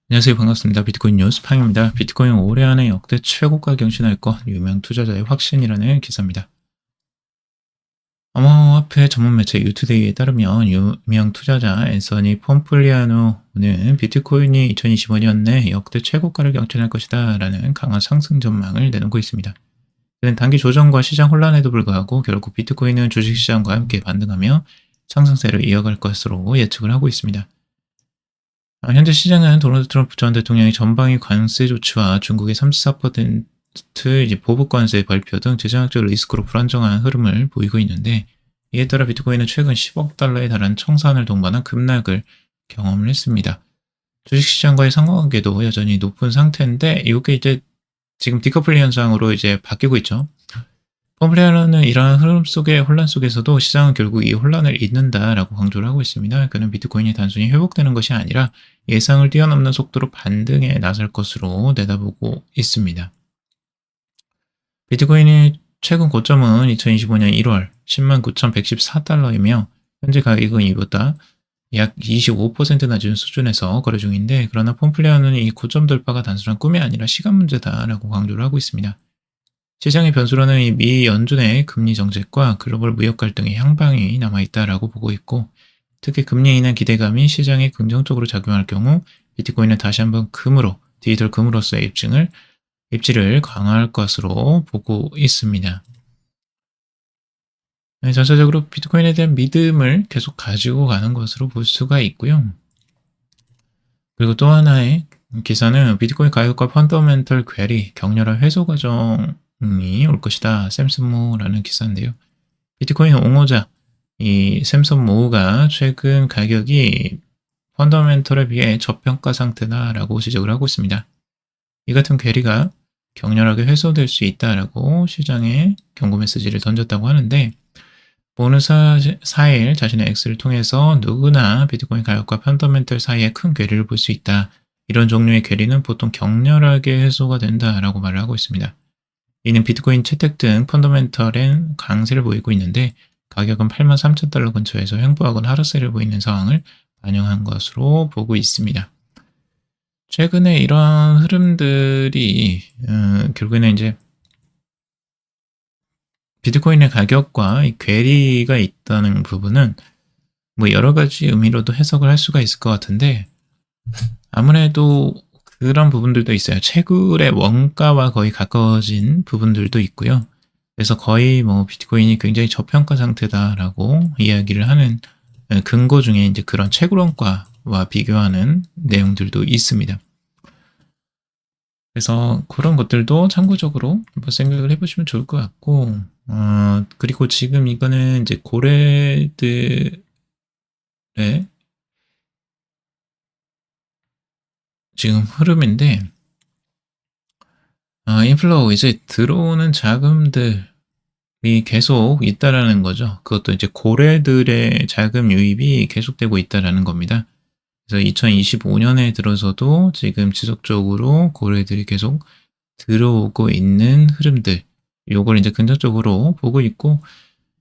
안녕하세요. 반갑습니다. 비트코인 뉴스 팡입니다. 비트코인 올해 안에 역대 최고가 경신할 것, 유명 투자자의 확신이라는 기사입니다. 암호화폐 전문 매체 유투데이에 따르면 유명 투자자 앤서니 폼플리아노는 비트코인이 2025년 내 역대 최고가를 경신할 것이다 라는 강한 상승 전망을 내놓고 있습니다. 그는 단기 조정과 시장 혼란에도 불구하고 결국 비트코인은 주식시장과 함께 반등하며 상승세를 이어갈 것으로 예측을 하고 있습니다. 현재 시장은 도널드 트럼프 전 대통령의 전방위 관세 조치와 중국의 34% 이제 보복 관세 발표 등 재정학적 리스크로 불안정한 흐름을 보이고 있는데, 이에 따라 비트코인은 최근 10억 달러에 달하는 청산을 동반한 급락을 경험을 했습니다. 주식시장과의 상관관계도 여전히 높은 상태인데, 이게 이제 지금 디커플링 현상으로 이제 바뀌고 있죠. 펌플리아노는 이러한 흐름 속의 혼란 속에서도 시장은 결국 이 혼란을 잇는다라고 강조를 하고 있습니다. 그는 비트코인이 단순히 회복되는 것이 아니라 예상을 뛰어넘는 속도로 반등에 나설 것으로 내다보고 있습니다. 비트코인의 최근 고점은 2025년 1월 109,114달러이며 현재 가격은 이보다 약 25% 낮은 수준에서 거래 중인데, 그러나 폼플리아노는 이 고점 돌파가 단순한 꿈이 아니라 시간 문제다라고 강조를 하고 있습니다. 시장의 변수로는 이 미 연준의 금리 정책과 글로벌 무역 갈등의 향방이 남아있다라고 보고 있고, 특히 금리에 인한 기대감이 시장에 긍정적으로 작용할 경우 비트코인은 다시 한번 디지털 금으로서의 입지를 강화할 것으로 보고 있습니다. 전체적으로 비트코인에 대한 믿음을 계속 가지고 가는 것으로 볼 수가 있고요. 그리고 또 하나의 기사는 비트코인 가격과 펀더멘털 괴리, 격렬한 회소 과정이 올 것이다. 샘슨 모우라는 기사인데요. 비트코인 옹호자 이 샘슨 모우가 최근 가격이 펀더멘털에 비해 저평가 상태다라고 지적을 하고 있습니다. 이 같은 괴리가 격렬하게 회소될 수 있다라고 시장에 경고 메시지를 던졌다고 하는데, 오는 4일 자신의 X를 통해서 누구나 비트코인 가격과 펀더멘털 사이에 큰 괴리를 볼 수 있다. 이런 종류의 괴리는 보통 격렬하게 해소가 된다라고 말을 하고 있습니다. 이는 비트코인 채택 등 펀더멘털엔 강세를 보이고 있는데, 가격은 83,000달러 근처에서 횡보하거나 하락세를 보이는 상황을 반영한 것으로 보고 있습니다. 최근에 이러한 흐름들이 결국에는 이제 비트코인의 가격과 이 괴리가 있다는 부분은 뭐 여러 가지 의미로도 해석을 할 수가 있을 것 같은데, 아무래도 그런 부분들도 있어요. 채굴의 원가와 거의 가까워진 부분들도 있고요. 그래서 거의 뭐 비트코인이 굉장히 저평가 상태다라고 이야기를 하는 근거 중에 이제 그런 채굴 원가와 비교하는 내용들도 있습니다. 그래서 그런 것들도 참고적으로 한번 생각을 해보시면 좋을 것 같고, 그리고 지금 이거는 이제 고래들의 지금 흐름인데, 인플로우 이제 들어오는 자금들이 계속 있다라는 거죠. 그것도 이제 고래들의 자금 유입이 계속되고 있다라는 겁니다. 그래서 2025년에 들어서도 지금 지속적으로 고래들이 계속 들어오고 있는 흐름들, 요걸 이제 긍정적으로 보고 있고,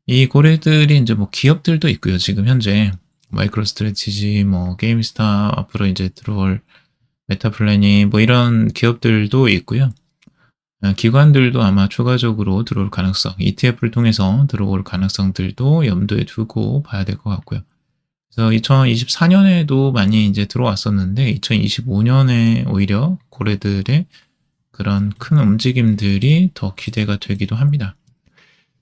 이 고래들이 이제 뭐 기업들도 있고요. 지금 현재 마이크로 스트래티지, 뭐 게임스타, 앞으로 이제 들어올 메타플래닛, 뭐 이런 기업들도 있고요. 기관들도 아마 추가적으로 들어올 가능성, ETF를 통해서 들어올 가능성들도 염두에 두고 봐야 될 것 같고요. 그래서 2024년에도 많이 이제 들어왔었는데, 2025년에 오히려 고래들의 그런 큰 움직임들이 더 기대가 되기도 합니다.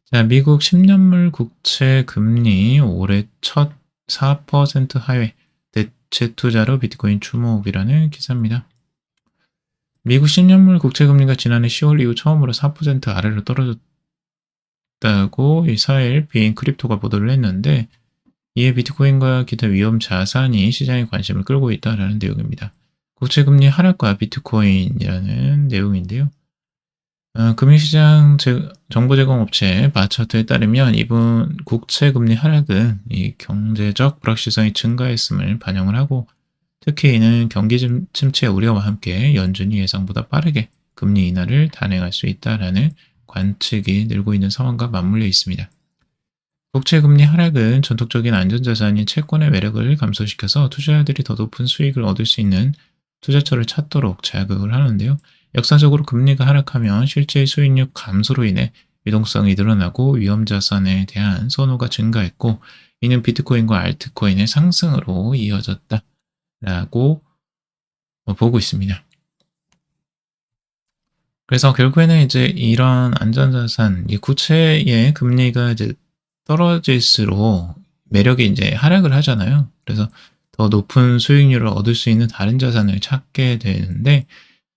자, 미국 10년물 국채 금리 올해 첫 4% 하회, 대체 투자로 비트코인 주목이라는 기사입니다. 미국 10년물 국채 금리가 지난해 10월 이후 처음으로 4% 아래로 떨어졌다고 4일 비인 크립토가 보도를 했는데, 이에 비트코인과 기타 위험 자산이 시장의 관심을 끌고 있다는 내용입니다. 국채금리 하락과 비트코인이라는 내용인데요. 금융시장 정보제공업체 바차트에 따르면 이번 국채금리 하락은 이 경제적 불확실성이 증가했음을 반영을 하고, 특히 이는 경기 침체 우려와 함께 연준이 예상보다 빠르게 금리 인하를 단행할 수 있다라는 관측이 늘고 있는 상황과 맞물려 있습니다. 국채금리 하락은 전통적인 안전자산인 채권의 매력을 감소시켜서 투자자들이 더 높은 수익을 얻을 수 있는 투자처를 찾도록 자극을 하는데요. 역사적으로 금리가 하락하면 실제 수익률 감소로 인해 유동성이 늘어나고 위험 자산에 대한 선호가 증가했고, 이는 비트코인과 알트코인의 상승으로 이어졌다라고 보고 있습니다. 그래서 결국에는 이제 이런 안전자산, 이 구체의 금리가 이제 떨어질수록 매력이 이제 하락을 하잖아요. 그래서 더 높은 수익률을 얻을 수 있는 다른 자산을 찾게 되는데,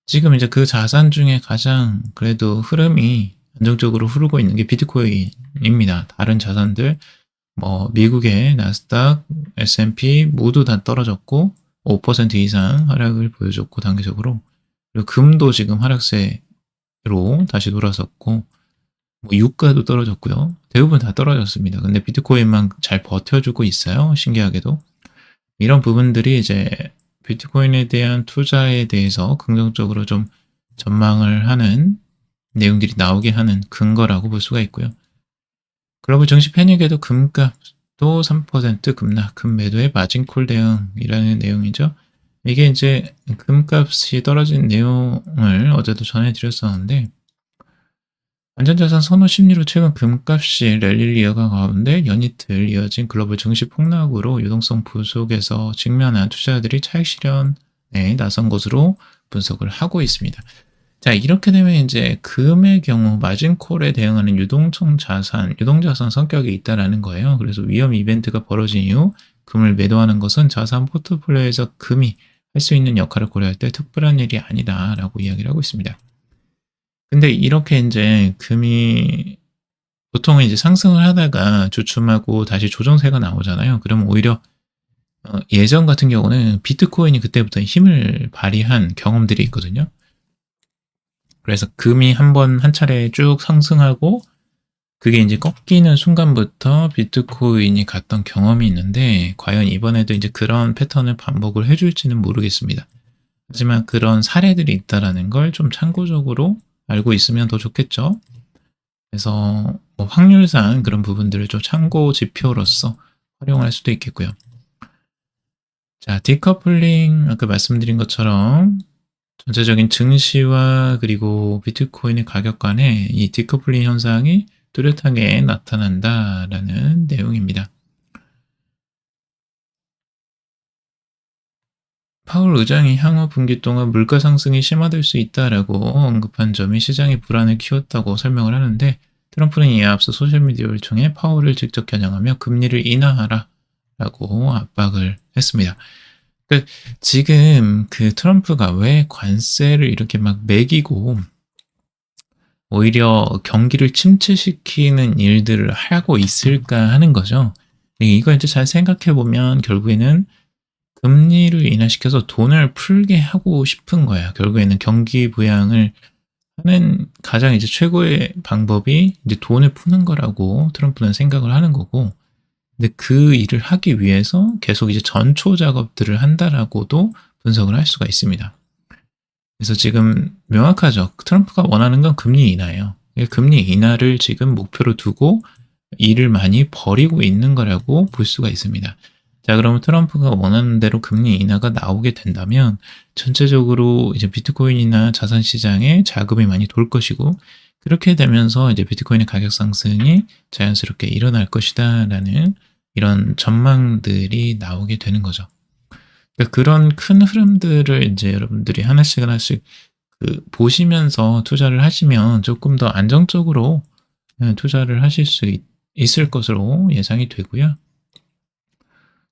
지금 이제 그 자산 중에 가장 그래도 흐름이 안정적으로 흐르고 있는 게 비트코인입니다. 다른 자산들, 뭐 미국의 나스닥, S&P 모두 다 떨어졌고 5% 이상 하락을 보여줬고 단기적으로, 그리고 금도 지금 하락세로 다시 돌아섰고, 뭐 유가도 떨어졌고요. 대부분 다 떨어졌습니다. 근데 비트코인만 잘 버텨주고 있어요. 신기하게도. 이런 부분들이 이제 비트코인에 대한 투자에 대해서 긍정적으로 좀 전망을 하는 내용들이 나오게 하는 근거라고 볼 수가 있고요. 글로벌 증시 패닉에도 금값도 3% 급락, 금매도의 마진콜 대응이라는 내용이죠. 이게 이제 금값이 떨어진 내용을 어제도 전해드렸었는데, 안전자산 선호 심리로 최근 금값이 랠리를 이어간 가운데 연이틀 이어진 글로벌 증시 폭락으로 유동성 부족에서 직면한 투자자들이 차익 실현에 나선 것으로 분석을 하고 있습니다. 자, 이렇게 되면 이제 금의 경우 마진콜에 대응하는 유동자산 성격이 있다라는 거예요. 그래서 위험 이벤트가 벌어진 이후 금을 매도하는 것은 자산 포트폴리오에서 금이 할 수 있는 역할을 고려할 때 특별한 일이 아니다라고 이야기를 하고 있습니다. 근데 이렇게 이제 금이 보통은 이제 상승을 하다가 주춤하고 다시 조정세가 나오잖아요. 그러면 오히려 예전 같은 경우는 비트코인이 그때부터 힘을 발휘한 경험들이 있거든요. 그래서 금이 한 차례 쭉 상승하고 그게 이제 꺾이는 순간부터 비트코인이 갔던 경험이 있는데, 과연 이번에도 이제 그런 패턴을 반복을 해줄지는 모르겠습니다. 하지만 그런 사례들이 있다라는 걸 좀 참고적으로 알고 있으면 더 좋겠죠. 그래서 뭐 확률상 그런 부분들을 좀 참고 지표로서 활용할 수도 있겠고요. 자, 디커플링, 아까 말씀드린 것처럼 전체적인 증시와 그리고 비트코인의 가격 간에 이 디커플링 현상이 뚜렷하게 나타난다라는 내용입니다. 파월 의장이 향후 분기 동안 물가 상승이 심화될 수 있다라고 언급한 점이 시장의 불안을 키웠다고 설명을 하는데, 트럼프는 이에 앞서 소셜미디어를 통해 파월을 직접 겨냥하며 금리를 인하하라라고 압박을 했습니다. 그러니까 지금 그 트럼프가 왜 관세를 이렇게 막 매기고 오히려 경기를 침체시키는 일들을 하고 있을까 하는 거죠. 이거 이제 잘 생각해 보면 결국에는 금리를 인하시켜서 돈을 풀게 하고 싶은 거야. 결국에는 경기 부양을 하는 가장 이제 최고의 방법이 이제 돈을 푸는 거라고 트럼프는 생각을 하는 거고, 근데 그 일을 하기 위해서 계속 이제 전초 작업들을 한다라고도 분석을 할 수가 있습니다. 그래서 지금 명확하죠. 트럼프가 원하는 건 금리 인하예요. 금리 인하를 지금 목표로 두고 일을 많이 벌이고 있는 거라고 볼 수가 있습니다. 자, 그러면 트럼프가 원하는 대로 금리 인하가 나오게 된다면 전체적으로 이제 비트코인이나 자산 시장에 자금이 많이 돌 것이고, 그렇게 되면서 이제 비트코인의 가격 상승이 자연스럽게 일어날 것이다라는 이런 전망들이 나오게 되는 거죠. 그러니까 그런 큰 흐름들을 이제 여러분들이 하나씩 보시면서 투자를 하시면 조금 더 안정적으로 투자를 하실 수 있을 것으로 예상이 되고요.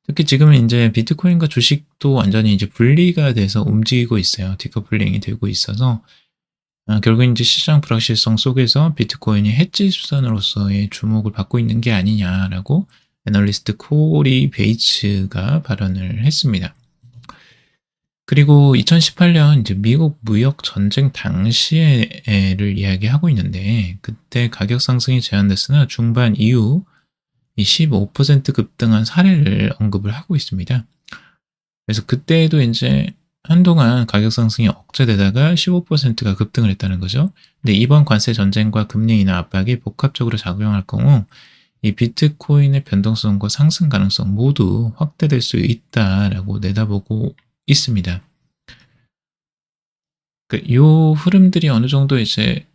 특히 지금은 이제 비트코인과 주식도 완전히 이제 분리가 돼서 움직이고 있어요. 디커플링이 되고 있어서 결국 이제 시장 불확실성 속에서 비트코인이 해지 수단으로서의 주목을 받고 있는 게 아니냐라고 애널리스트 코리 베이츠가 발언을 했습니다. 그리고 2018년 이제 미국 무역 전쟁 당시에를 이야기하고 있는데, 그때 가격 상승이 제한됐으나 중반 이후 15% 급등한 사례를 언급을 하고 있습니다. 그래서 그때에도 이제 한동안 가격 상승이 억제되다가 15%가 급등을 했다는 거죠. 근데 이번 관세 전쟁과 금리 인하 압박이 복합적으로 작용할 경우 이 비트코인의 변동성과 상승 가능성 모두 확대될 수 있다라고 내다보고 있습니다. 요 흐름들이 어느 정도 이제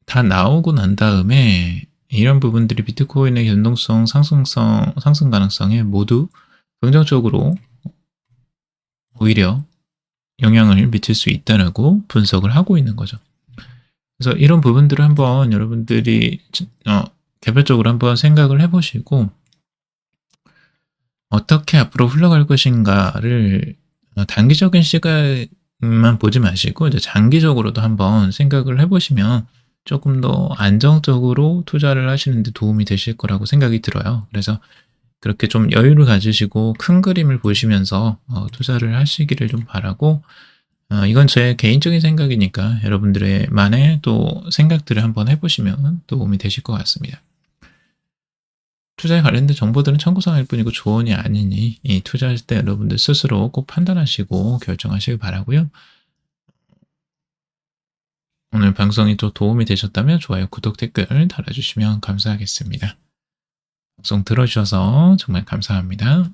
다 나오고 난 다음에 이런 부분들이 비트코인의 변동성, 상승 가능성에 모두 긍정적으로 오히려 영향을 미칠 수 있다라고 분석을 하고 있는 거죠. 그래서 이런 부분들을 한번 여러분들이 개별적으로 한번 생각을 해보시고 어떻게 앞으로 흘러갈 것인가를 단기적인 시간만 보지 마시고 이제 장기적으로도 한번 생각을 해보시면 조금 더 안정적으로 투자를 하시는 데 도움이 되실 거라고 생각이 들어요. 그래서 그렇게 좀 여유를 가지시고 큰 그림을 보시면서 투자를 하시기를 좀 바라고 이건 제 개인적인 생각이니까 여러분들의 만의 또 생각들을 한번 해보시면 도움이 되실 것 같습니다. 투자에 관련된 정보들은 참고사항일 뿐이고 조언이 아니니 이 투자할 때 여러분들 스스로 꼭 판단하시고 결정하시길 바라고요. 오늘 방송이 또 도움이 되셨다면 좋아요, 구독, 댓글 달아주시면 감사하겠습니다. 방송 들어주셔서 정말 감사합니다.